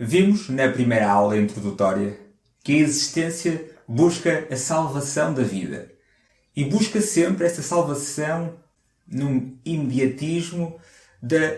Vimos na primeira aula introdutória que a existência busca a salvação da vida e busca sempre essa salvação num imediatismo da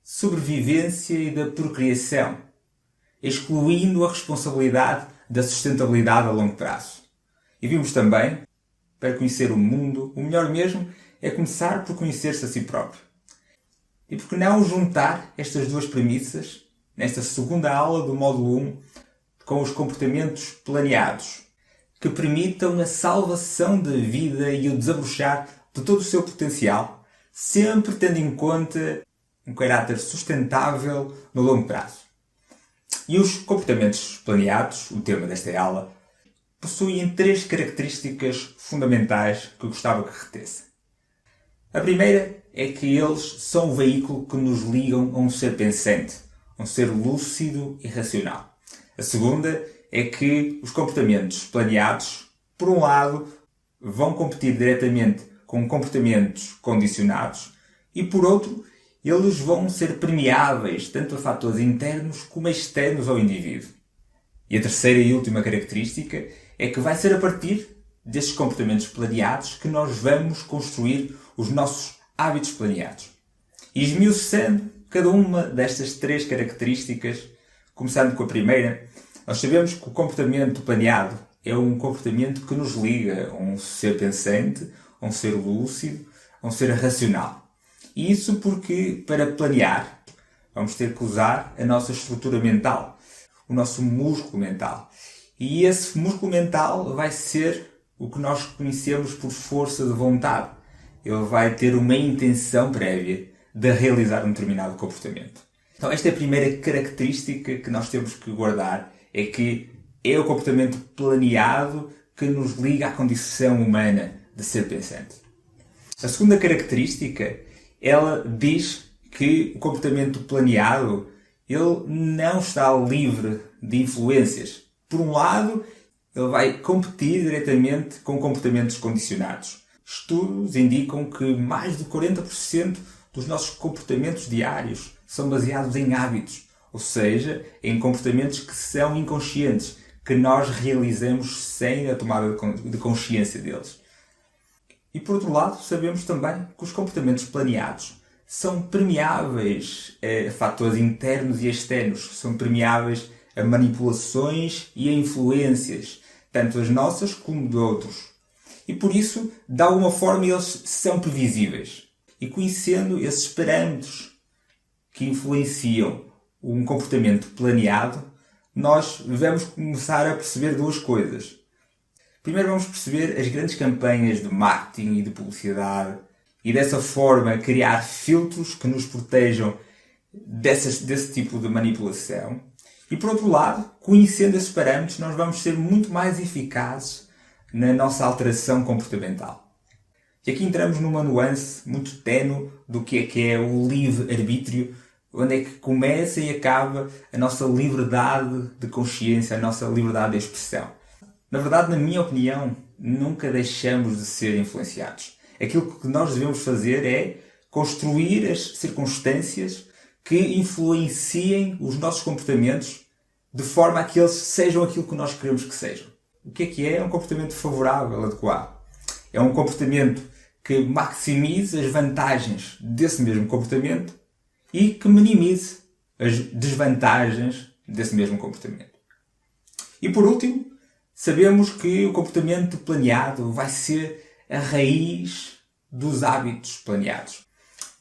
sobrevivência e da procriação, excluindo a responsabilidade da sustentabilidade a longo prazo. E vimos também, para conhecer o mundo, o melhor mesmo é começar por conhecer-se a si próprio. E por que não juntar estas duas premissas nesta segunda aula do módulo 1 com os comportamentos planeados, que permitam a salvação da vida e o desabrochar de todo o seu potencial, sempre tendo em conta um caráter sustentável no longo prazo. E os comportamentos planeados, o tema desta aula, possuem três características fundamentais que eu gostava que retesse. A primeira é que eles são o veículo que nos ligam a um ser pensante, um ser lúcido e racional. A segunda é que os comportamentos planeados, por um lado, vão competir diretamente com comportamentos condicionados e, por outro, eles vão ser permeáveis tanto a fatores internos como externos ao indivíduo. E a terceira e última característica é que vai ser a partir destes comportamentos planeados que nós vamos construir os nossos hábitos planeados. E esmiuçando cada uma destas três características, começando com a primeira, nós sabemos que o comportamento planeado é um comportamento que nos liga a um ser pensante, a um ser lúcido, a um ser racional. E isso porque, para planear, vamos ter que usar a nossa estrutura mental, o nosso músculo mental. E esse músculo mental vai ser o que nós conhecemos por força de vontade. Ele vai ter uma intenção prévia de realizar um determinado comportamento. Então, esta é a primeira característica que nós temos que guardar, é que é o comportamento planeado que nos liga à condição humana de ser pensante. A segunda característica, ela diz que o comportamento planeado ele não está livre de influências. Por um lado, ele vai competir diretamente com comportamentos condicionados. Estudos indicam que mais de 40% dos nossos comportamentos diários são baseados em hábitos, ou seja, em comportamentos que são inconscientes, que nós realizamos sem a tomada de consciência deles. E por outro lado, sabemos também que os comportamentos planeados são permeáveis a fatores internos e externos, são permeáveis a manipulações e a influências, tanto as nossas como de outros. E por isso, de alguma forma, eles são previsíveis. E conhecendo esses parâmetros que influenciam um comportamento planeado, nós vamos começar a perceber duas coisas. Primeiro vamos perceber as grandes campanhas de marketing e de publicidade e dessa forma criar filtros que nos protejam desse tipo de manipulação. E por outro lado, conhecendo esses parâmetros, nós vamos ser muito mais eficazes na nossa alteração comportamental. E aqui entramos numa nuance muito ténue do que é o livre-arbítrio, onde é que começa e acaba a nossa liberdade de consciência, a nossa liberdade de expressão. Na verdade, na minha opinião, nunca deixamos de ser influenciados. Aquilo que nós devemos fazer é construir as circunstâncias que influenciem os nossos comportamentos de forma a que eles sejam aquilo que nós queremos que sejam. O que é? É um comportamento favorável, adequado. É um comportamento que maximize as vantagens desse mesmo comportamento e que minimize as desvantagens desse mesmo comportamento. E por último, sabemos que o comportamento planeado vai ser a raiz dos hábitos planeados.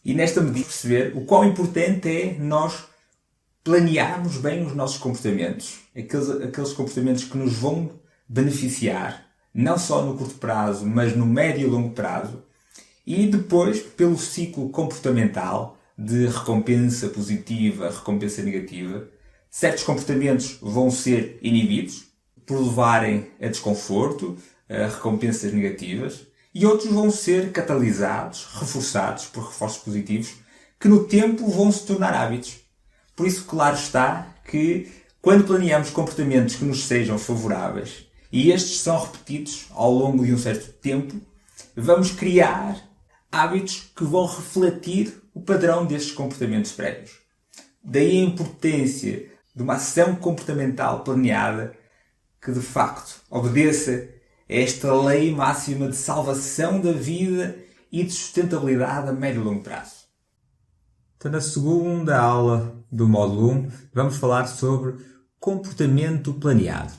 E nesta medida perceber o quão importante é nós planearmos bem os nossos comportamentos. Aqueles comportamentos que nos vão beneficiar, não só no curto prazo, mas no médio e longo prazo. E depois, pelo ciclo comportamental de recompensa positiva, recompensa negativa, certos comportamentos vão ser inibidos por levarem a desconforto, a recompensas negativas, e outros vão ser catalisados, reforçados por reforços positivos, que no tempo vão se tornar hábitos. Por isso, claro está que quando planeamos comportamentos que nos sejam favoráveis, e estes são repetidos ao longo de um certo tempo, vamos criar hábitos que vão refletir o padrão destes comportamentos prévios. Daí a importância de uma ação comportamental planeada que de facto obedeça a esta lei máxima de salvação da vida e de sustentabilidade a médio e longo prazo. Então, na segunda aula do módulo 1, vamos falar sobre comportamento planeado.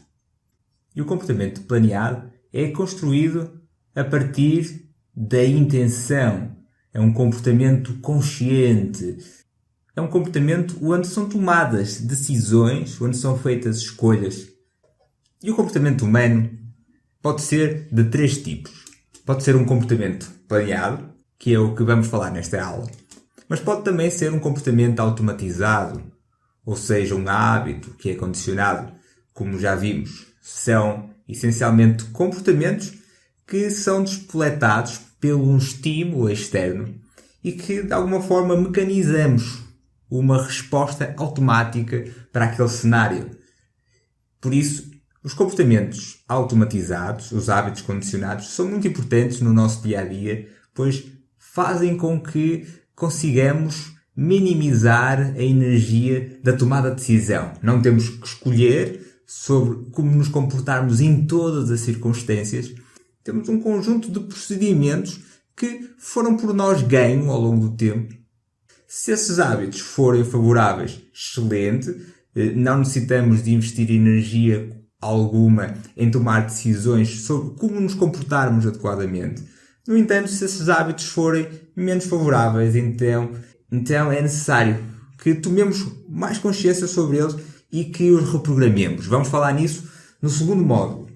E o comportamento planeado é construído a partir da intenção. É um comportamento consciente. É um comportamento onde são tomadas decisões, onde são feitas escolhas. E o comportamento humano pode ser de 3 tipos. Pode ser um comportamento planeado, que é o que vamos falar nesta aula. Mas pode também ser um comportamento automatizado, ou seja, um hábito que é condicionado. Como já vimos, são essencialmente comportamentos que são despoletados pelo estímulo externo e que, de alguma forma, mecanizamos uma resposta automática para aquele cenário. Por isso, os comportamentos automatizados, os hábitos condicionados, são muito importantes no nosso dia-a-dia, pois fazem com que consigamos minimizar a energia da tomada de decisão. Não temos que escolher sobre como nos comportarmos em todas as circunstâncias. Temos um conjunto de procedimentos que foram por nós ganho ao longo do tempo. Se esses hábitos forem favoráveis, excelente. Não necessitamos de investir energia alguma em tomar decisões sobre como nos comportarmos adequadamente. No entanto, se esses hábitos forem menos favoráveis, então é necessário que tomemos mais consciência sobre eles e que os reprogramemos. Vamos falar nisso no segundo módulo.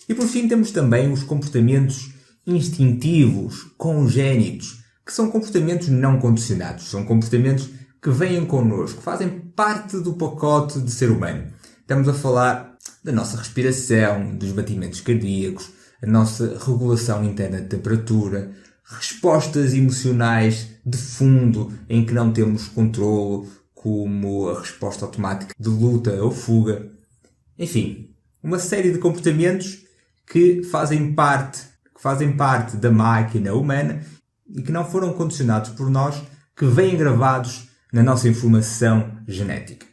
E por fim temos também os comportamentos instintivos, congénitos, que são comportamentos não condicionados. São comportamentos que vêm connosco, que fazem parte do pacote de ser humano. Estamos a falar da nossa respiração, dos batimentos cardíacos, a nossa regulação interna de temperatura, respostas emocionais de fundo em que não temos controlo, como a resposta automática de luta ou fuga. Enfim, uma série de comportamentos que fazem parte da máquina humana e que não foram condicionados por nós, que vêm gravados na nossa informação genética.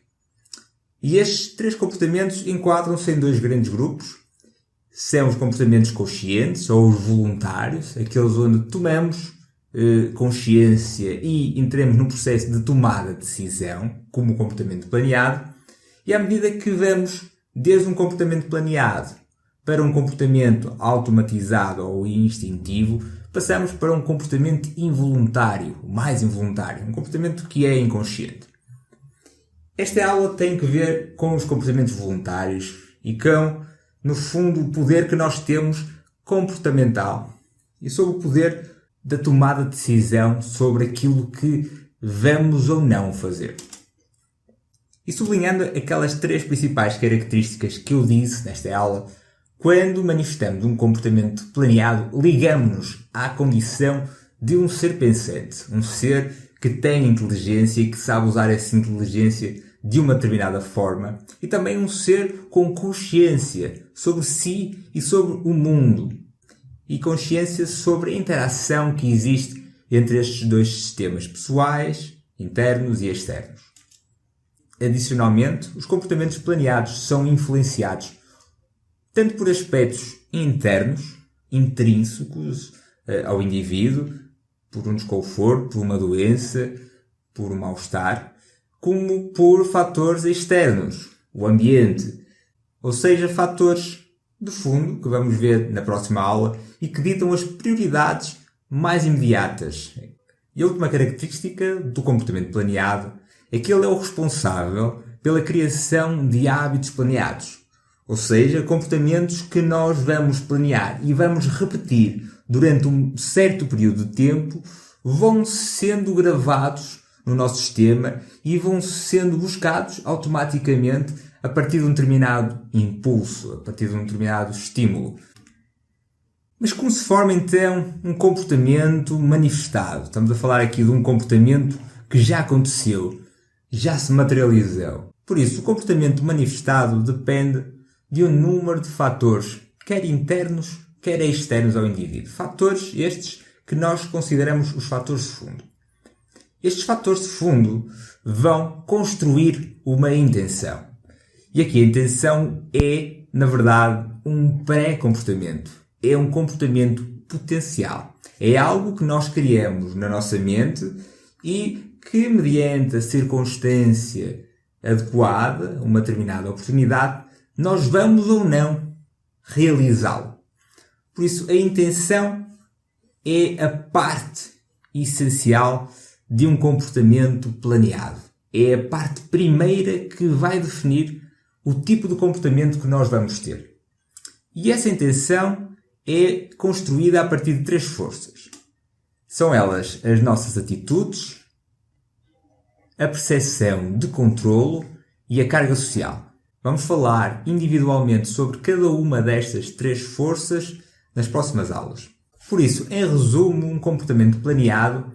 E estes 3 comportamentos enquadram-se em 2 grandes grupos. São os comportamentos conscientes ou os voluntários, aqueles onde tomamos consciência e entramos num processo de tomada de decisão, como o comportamento planeado. E à medida que vamos desde um comportamento planeado para um comportamento automatizado ou instintivo, passamos para um comportamento involuntário, mais involuntário, um comportamento que é inconsciente. Esta aula tem que ver com os comportamentos voluntários e com, no fundo, o poder que nós temos comportamental e sobre o poder da tomada de decisão sobre aquilo que vamos ou não fazer. E sublinhando aquelas 3 principais características que eu disse nesta aula, quando manifestamos um comportamento planeado, ligamos-nos à condição de um ser pensante, um ser que tem inteligência e que sabe usar essa inteligência de uma determinada forma, e também um ser com consciência sobre si e sobre o mundo, e consciência sobre a interação que existe entre estes 2 sistemas pessoais, internos e externos. Adicionalmente, os comportamentos planeados são influenciados tanto por aspectos internos, intrínsecos ao indivíduo, por um desconforto, por uma doença, por um mal-estar, como por fatores externos, o ambiente, ou seja, fatores de fundo, que vamos ver na próxima aula, e que ditam as prioridades mais imediatas. E a última característica do comportamento planeado é que ele é o responsável pela criação de hábitos planeados, ou seja, comportamentos que nós vamos planear e vamos repetir durante um certo período de tempo, vão sendo gravados no nosso sistema e vão sendo buscados automaticamente a partir de um determinado impulso, a partir de um determinado estímulo. Mas como se forma então um comportamento manifestado? Estamos a falar aqui de um comportamento que já aconteceu, já se materializou. Por isso, o comportamento manifestado depende de um número de fatores, quer internos, quer externos ao indivíduo. Fatores estes que nós consideramos os fatores de fundo. Estes fatores de fundo vão construir uma intenção. E aqui a intenção é, na verdade, um pré-comportamento. É um comportamento potencial. É algo que nós criamos na nossa mente e que, mediante a circunstância adequada, uma determinada oportunidade, nós vamos ou não realizá-lo. Por isso, a intenção é a parte essencial de um comportamento planeado. É a parte primeira que vai definir o tipo de comportamento que nós vamos ter. E essa intenção é construída a partir de 3 forças. São elas as nossas atitudes, a percepção de controlo e a carga social. Vamos falar individualmente sobre cada uma destas 3 forças nas próximas aulas. Por isso, em resumo, um comportamento planeado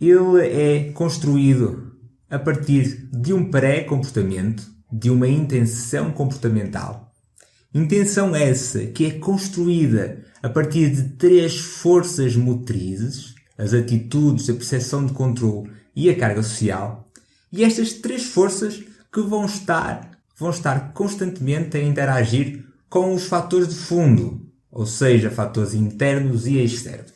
ele é construído a partir de um pré-comportamento, de uma intenção comportamental. Intenção essa que é construída a partir de 3 forças motrizes, as atitudes, a percepção de controle e a carga social. E estas 3 forças que vão estar constantemente a interagir com os fatores de fundo, ou seja, fatores internos e externos.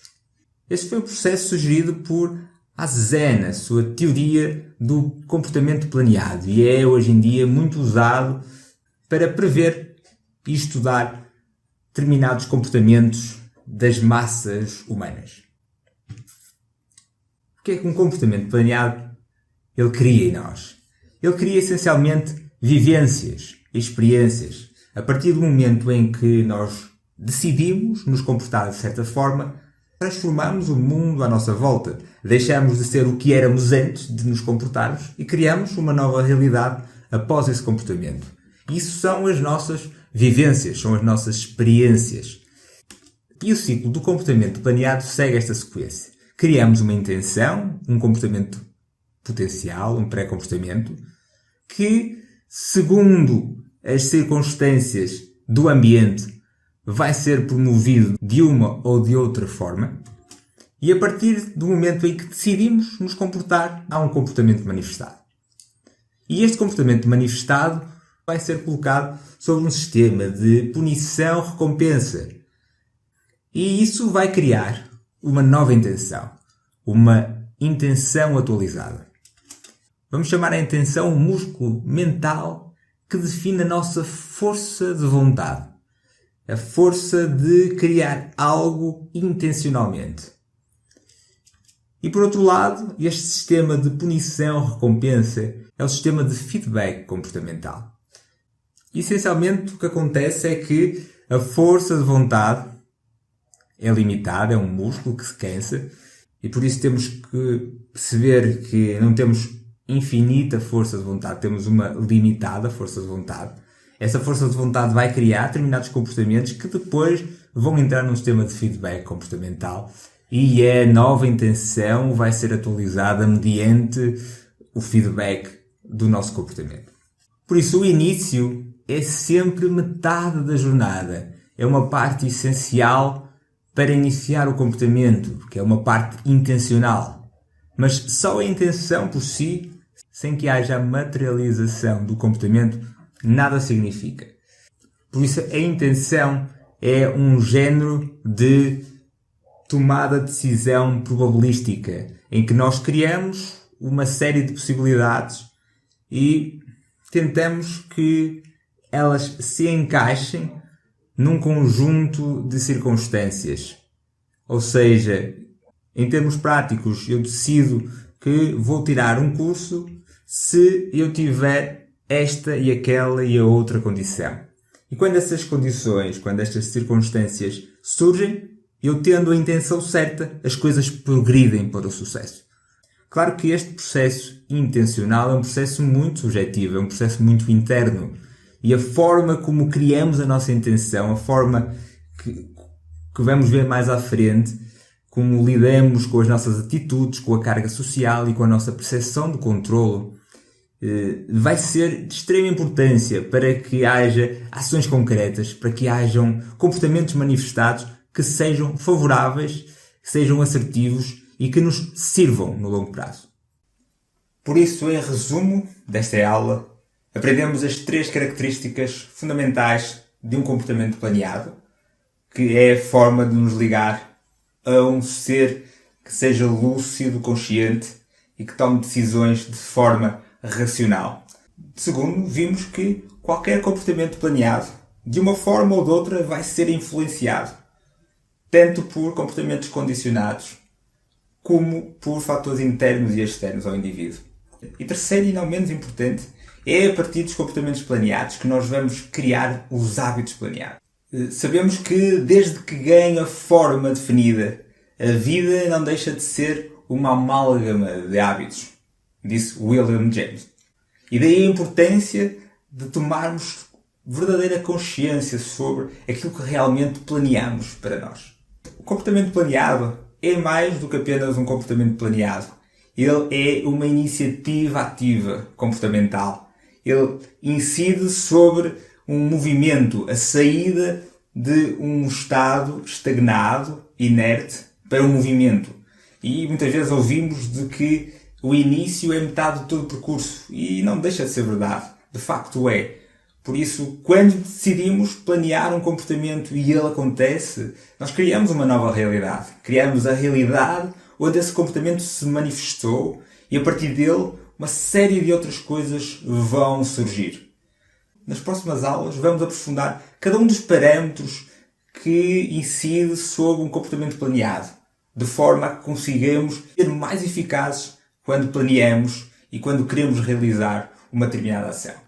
Este foi o processo sugerido por Azen, a sua teoria do comportamento planeado, e é hoje em dia muito usado para prever e estudar determinados comportamentos das massas humanas. O que é que um comportamento planeado ele cria em nós? Ele cria essencialmente vivências, experiências. A partir do momento em que nós decidimos nos comportar de certa forma, transformamos o mundo à nossa volta. Deixamos de ser o que éramos antes de nos comportarmos e criamos uma nova realidade após esse comportamento. Isso são as nossas vivências, são as nossas experiências. E o ciclo do comportamento planeado segue esta sequência. Criamos uma intenção, um comportamento potencial, um pré-comportamento, que, segundo as circunstâncias do ambiente, vai ser promovido de uma ou de outra forma, e a partir do momento em que decidimos nos comportar, há um comportamento manifestado. E este comportamento manifestado vai ser colocado sobre um sistema de punição-recompensa. E isso vai criar uma nova intenção, uma intenção atualizada. Vamos chamar a intenção um músculo mental que define a nossa força de vontade. A força de criar algo intencionalmente. E por outro lado, este sistema de punição-recompensa é o sistema de feedback comportamental. Essencialmente o que acontece é que a força de vontade é limitada, é um músculo que se cansa, e por isso temos que perceber que não temos infinita força de vontade, temos uma limitada força de vontade. Essa força de vontade vai criar determinados comportamentos que depois vão entrar num sistema de feedback comportamental e a nova intenção vai ser atualizada mediante o feedback do nosso comportamento. Por isso, o início é sempre metade da jornada. É uma parte essencial para iniciar o comportamento, que é uma parte intencional. Mas só a intenção por si, sem que haja a materialização do comportamento, nada significa. Por isso, a intenção é um género de tomada de decisão probabilística, em que nós criamos uma série de possibilidades e tentamos que elas se encaixem num conjunto de circunstâncias. Ou seja, em termos práticos, eu decido que vou tirar um curso se eu tiver esta e aquela e a outra condição. E quando essas condições, quando estas circunstâncias surgem, eu tendo a intenção certa, as coisas progridem para o sucesso. Claro que este processo intencional é um processo muito subjetivo, é um processo muito interno. E a forma como criamos a nossa intenção, a forma que vamos ver mais à frente, como lidamos com as nossas atitudes, com a carga social e com a nossa percepção de controlo, vai ser de extrema importância para que haja ações concretas, para que hajam comportamentos manifestados que sejam favoráveis, que sejam assertivos e que nos sirvam no longo prazo. Por isso, em resumo desta aula, aprendemos as 3 características fundamentais de um comportamento planeado, que é a forma de nos ligar a um ser que seja lúcido, consciente e que tome decisões de forma racional. Segundo, vimos que qualquer comportamento planeado, de uma forma ou de outra, vai ser influenciado, tanto por comportamentos condicionados, como por fatores internos e externos ao indivíduo. E terceiro, e não menos importante, é a partir dos comportamentos planeados que nós vamos criar os hábitos planeados. Sabemos que desde que ganha forma definida, a vida não deixa de ser uma amálgama de hábitos, disse William James. E daí a importância de tomarmos verdadeira consciência sobre aquilo que realmente planeamos para nós. O comportamento planeado é mais do que apenas um comportamento planeado. Ele é uma iniciativa ativa comportamental. Ele incide sobre um movimento, a saída de um estado estagnado, inerte, para um movimento. E muitas vezes ouvimos de que o início é metade de todo o percurso. E não deixa de ser verdade. De facto é. Por isso, quando decidimos planear um comportamento e ele acontece, nós criamos uma nova realidade. Criamos a realidade onde esse comportamento se manifestou e a partir dele uma série de outras coisas vão surgir. Nas próximas aulas vamos aprofundar cada um dos parâmetros que incide sobre um comportamento planeado, de forma a que consigamos ser mais eficazes quando planeamos e quando queremos realizar uma determinada ação.